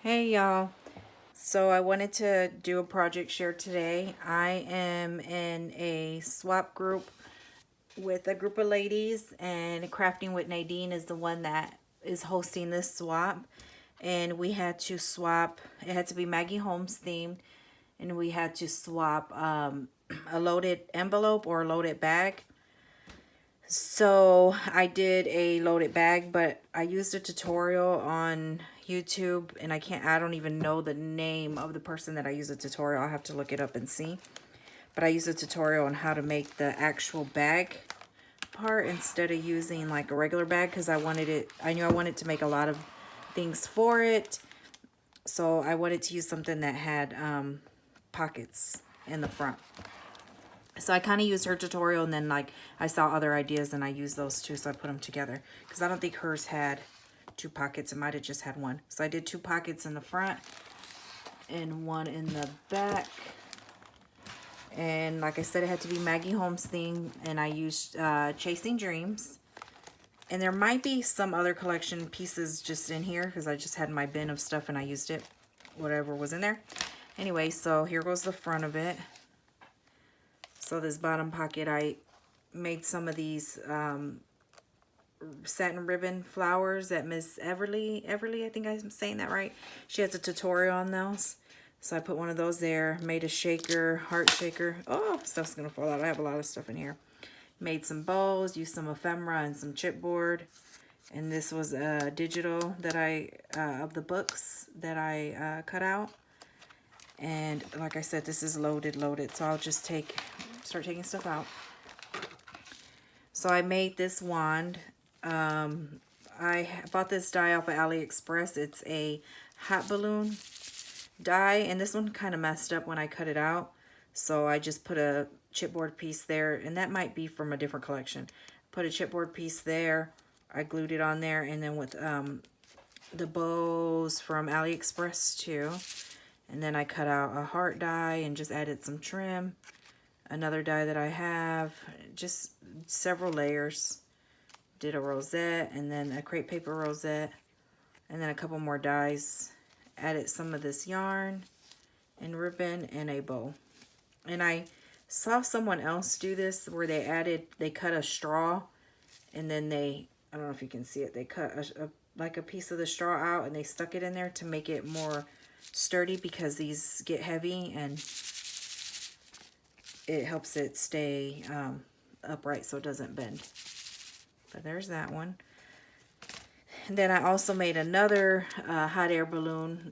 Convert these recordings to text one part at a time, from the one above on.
Hey y'all. So I wanted to do a project share today. I am in a swap group with a group of ladies, and Crafting with Nadine is the one that is hosting this swap. And we had to swap, it had to be Maggie Holmes themed, and we had to swap a loaded envelope or a loaded bag. So I did a loaded bag, but I used a tutorial on YouTube, and I don't even know the name of the person that I used a tutorial. I'll have to look it up and see. But I used a tutorial on how to make the actual bag part instead of using like a regular bag, because I knew I wanted to make a lot of things for it. So I wanted to use something that had pockets in the front. So I kind of used her tutorial, and then like I saw other ideas and I used those too, so I put them together. Because I don't think hers had two pockets. It might have just had one. So I did two pockets in the front and one in the back. And like I said, it had to be Maggie Holmes theme, and I used Chasing Dreams. And there might be some other collection pieces just in here because I just had my bin of stuff and I used it, whatever was in there. Anyway, so here goes the front of it. So this bottom pocket, I made some of these satin ribbon flowers that Miss Everly, I think I'm saying that right. She has a tutorial on those. So I put one of those there, made a shaker, heart shaker. Oh, stuff's gonna fall out. I have a lot of stuff in here. Made some bows, used some ephemera and some chipboard. And this was a digital that of the books that I cut out. And like I said, this is loaded. So I'll just start taking stuff out. So I made this wand. I bought this die off of AliExpress. It's a hot balloon die, and this one kind of messed up when I cut it out. So I just put a chipboard piece there, and that might be from a different collection. Put a chipboard piece there. I glued it on there, and then with the bows from AliExpress too. And then I cut out a heart die and just added some trim. Another die that I have, just several layers. Did a rosette and then a crepe paper rosette, and then a couple more dies. Added some of this yarn and ribbon and a bow. And I saw someone else do this where they cut a straw, and then I don't know if you can see it, they cut like a piece of the straw out and they stuck it in there to make it more sturdy, because these get heavy and it helps it stay upright so it doesn't bend. But there's that one. And then I also made another hot air balloon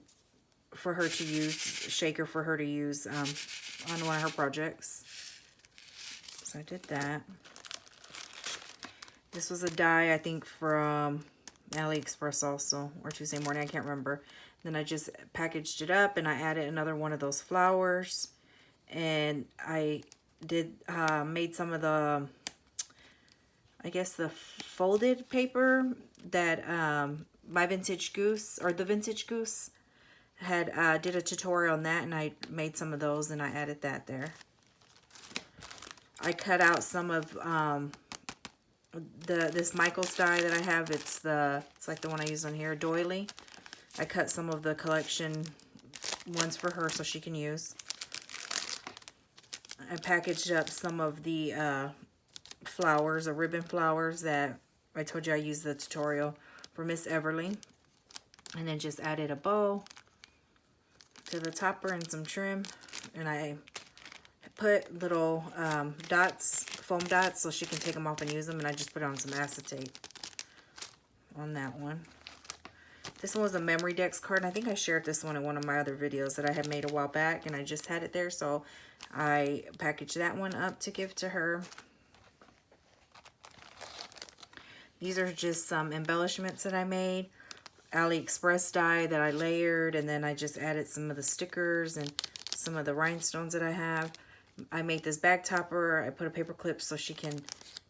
for her to use, shaker for her to use on one of her projects. So I did that. This was a die, I think, from AliExpress also, or Tuesday Morning, I can't remember. Then I just packaged it up and I added another one of those flowers. And I made some of the, I guess, the folded paper that my Vintage Goose, or the Vintage Goose, had did a tutorial on that, and I made some of those and I added that there. I cut out some of this Michael's die that I have. It's like the one I use on here, doily. I cut some of the collection ones for her so she can use. I packaged up some of the flowers, or ribbon flowers, that I told you I used the tutorial for Miss Everly. And then just added a bow to the topper and some trim. And I put little dots, foam dots, so she can take them off and use them. And I just put on some acetate on that one. This one was a Memory Decks card, and I think I shared this one in one of my other videos that I had made a while back, and I just had it there, so I packaged that one up to give to her. These are just some embellishments that I made. AliExpress die that I layered, and then I just added some of the stickers and some of the rhinestones that I have. I made this bag topper. I put a paper clip so she can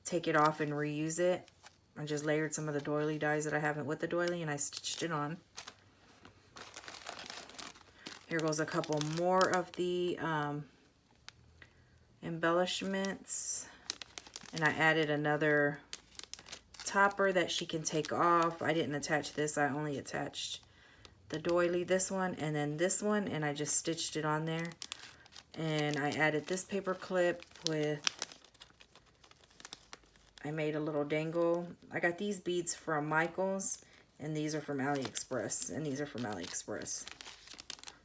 take it off and reuse it. I just layered some of the doily dies that I have with the doily, and I stitched it on. Here goes a couple more of the embellishments. And I added another topper that she can take off. I didn't attach this. I only attached the doily, this one, and then this one, and I just stitched it on there. And I added this paper clip with, I made a little dangle. I got these beads from Michael's, and these are from AliExpress, and these are from AliExpress.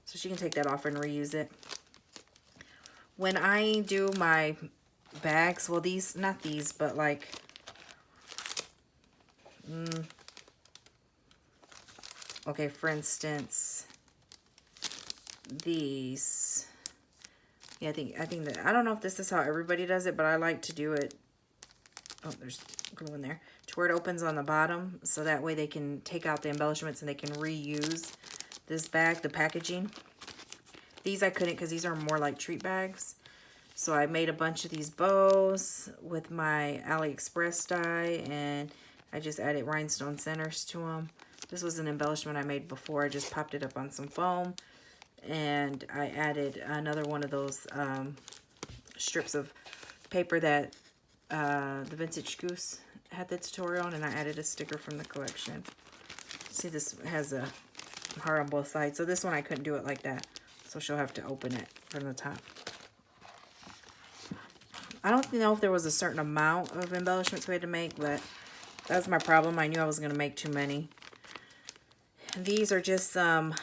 So she can take that off and reuse it. When I do my bags, well, these, not these, but like, okay, for instance, these, yeah, I think that, I don't know if this is how everybody does it, but I like to do it, oh, there's glue in there, to where it opens on the bottom, so that way they can take out the embellishments and they can reuse this bag, the packaging. These I couldn't because these are more like treat bags. So I made a bunch of these bows with my AliExpress die, and I just added rhinestone centers to them. This was an embellishment I made before. I just popped it up on some foam, and I added another one of those strips of paper that the Vintage Goose had the tutorial on, and I added a sticker from the collection. See, this has a heart on both sides. So this one I couldn't do it like that, so she'll have to open it from the top. I don't know if there was a certain amount of embellishments we had to make, but that's my problem. I knew I was going to make too many. These are just some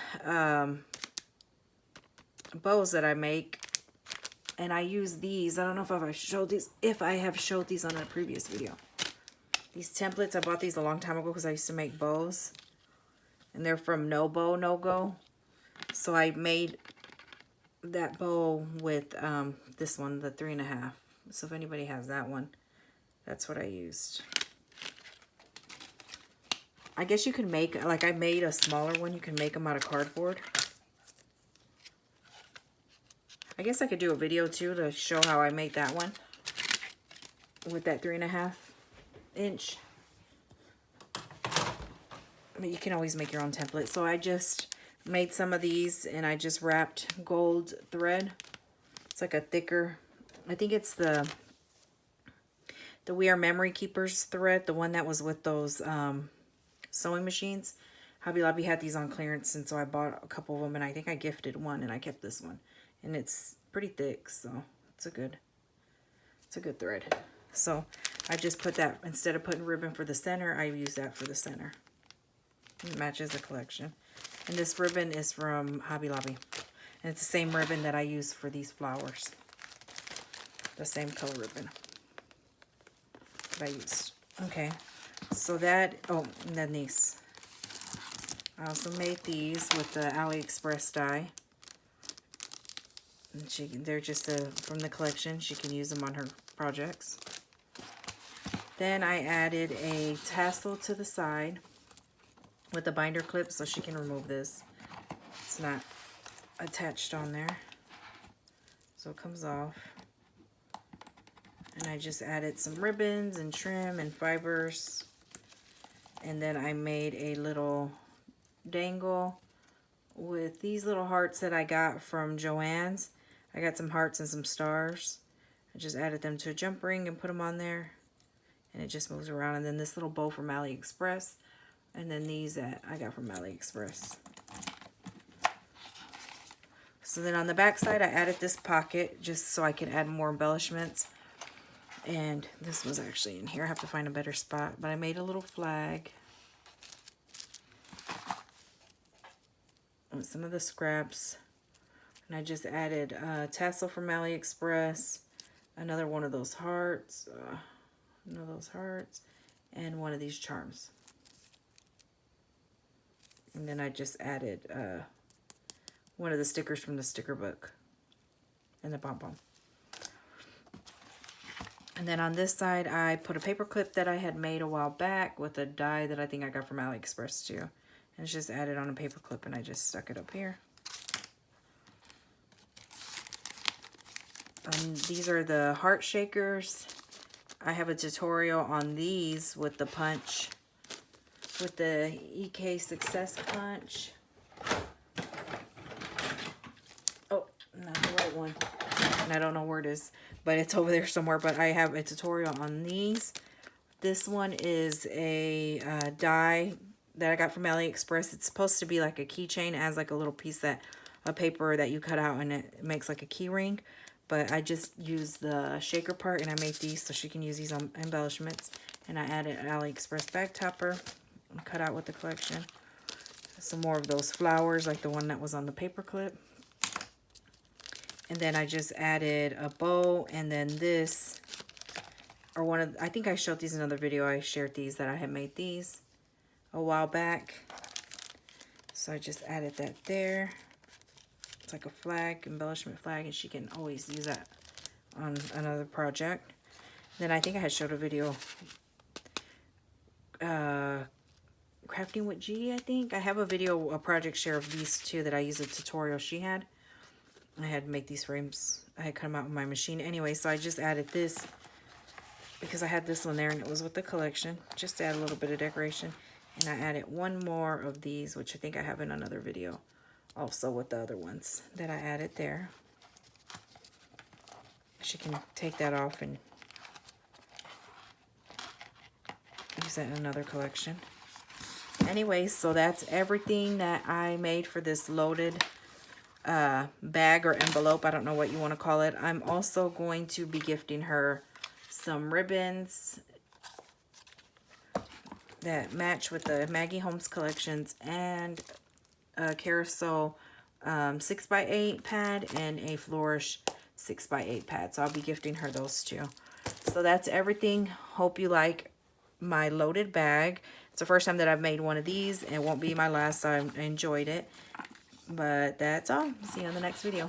bows that I make, and I use these. I don't know if I've showed these, on a previous video. These templates, I bought these a long time ago because I used to make bows, and they're from No Bow No Go. So I made that bow with this one, the 3.5. So if anybody has that one, that's what I used. I guess you can make, like I made a smaller one, you can make them out of cardboard. I guess I could do a video too to show how I made that one with that 3.5 inch. But you can always make your own template. So I just made some of these, and I just wrapped gold thread. It's like a thicker, I think it's the We Are Memory Keepers thread, the one that was with those sewing machines. Hobby Lobby had these on clearance, and so I bought a couple of them, and I think I gifted one, and I kept this one. And it's pretty thick, so it's a good thread. So I just put that, instead of putting ribbon for the center, I use that for the center. It matches the collection. And this ribbon is from Hobby Lobby. And it's the same ribbon that I use for these flowers. The same color ribbon that I used. Okay, so that, oh, and then these. I also made these with the AliExpress die. And they're just from the collection. She can use them on her projects. Then I added a tassel to the side with a binder clip so she can remove this. It's not attached on there. So it comes off. And I just added some ribbons and trim and fibers. And then I made a little dangle with these little hearts that I got from Joann's. I got some hearts and some stars. I just added them to a jump ring and put them on there. And it just moves around. And then this little bow from AliExpress. And then these that I got from AliExpress. So then on the back side, I added this pocket just so I can add more embellishments. And this was actually in here. I have to find a better spot. But I made a little flag with some of the scraps. And I just added a tassel from AliExpress. Another one of those hearts. And one of these charms. And then I just added one of the stickers from the sticker book. And the pom-pom. And then on this side, I put a paper clip that I had made a while back with a die that I think I got from AliExpress too. And it's just added on a paper clip, and I just stuck it up here. These are the heart shakers. I have a tutorial on these with the punch, with the EK Success punch. Oh, not the right one. And I don't know where it is, but it's over there somewhere. But I have a tutorial on these. This one is a die that I got from AliExpress. It's supposed to be like a keychain. It has like a little piece of paper that you cut out and it makes like a key ring. But I just used the shaker part and I made these so she can use these on embellishments. And I added an AliExpress bag topper and cut out with the collection. Some more of those flowers like the one that was on the paper clip. And then I just added a bow, and then this, or one of, I think I showed these in another video. I shared these, that I had made these a while back. So I just added that there. It's like a flag, embellishment flag, and she can always use that on another project. Then I think I had showed a video, crafting with G, I think. I have a video, a project share of these two that I used a tutorial she had. I had to make these frames. I had come out with my machine anyway, so I just added this because I had this one there and it was with the collection, just to add a little bit of decoration. And I added one more of these, which I think I have in another video also with the other ones that I added there. She can take that off and use that in another collection. Anyway, so that's everything that I made for this loaded bag or envelope. I don't know what you want to call it. I'm also going to be gifting her some ribbons that match with the Maggie Holmes collections and a carousel 6x8 pad and a flourish 6x8 pad. So I'll be gifting her those two. So that's everything. Hope you like my loaded bag. It's the first time that I've made one of these. It won't be my last. So I enjoyed it. But that's all. See you in the next video.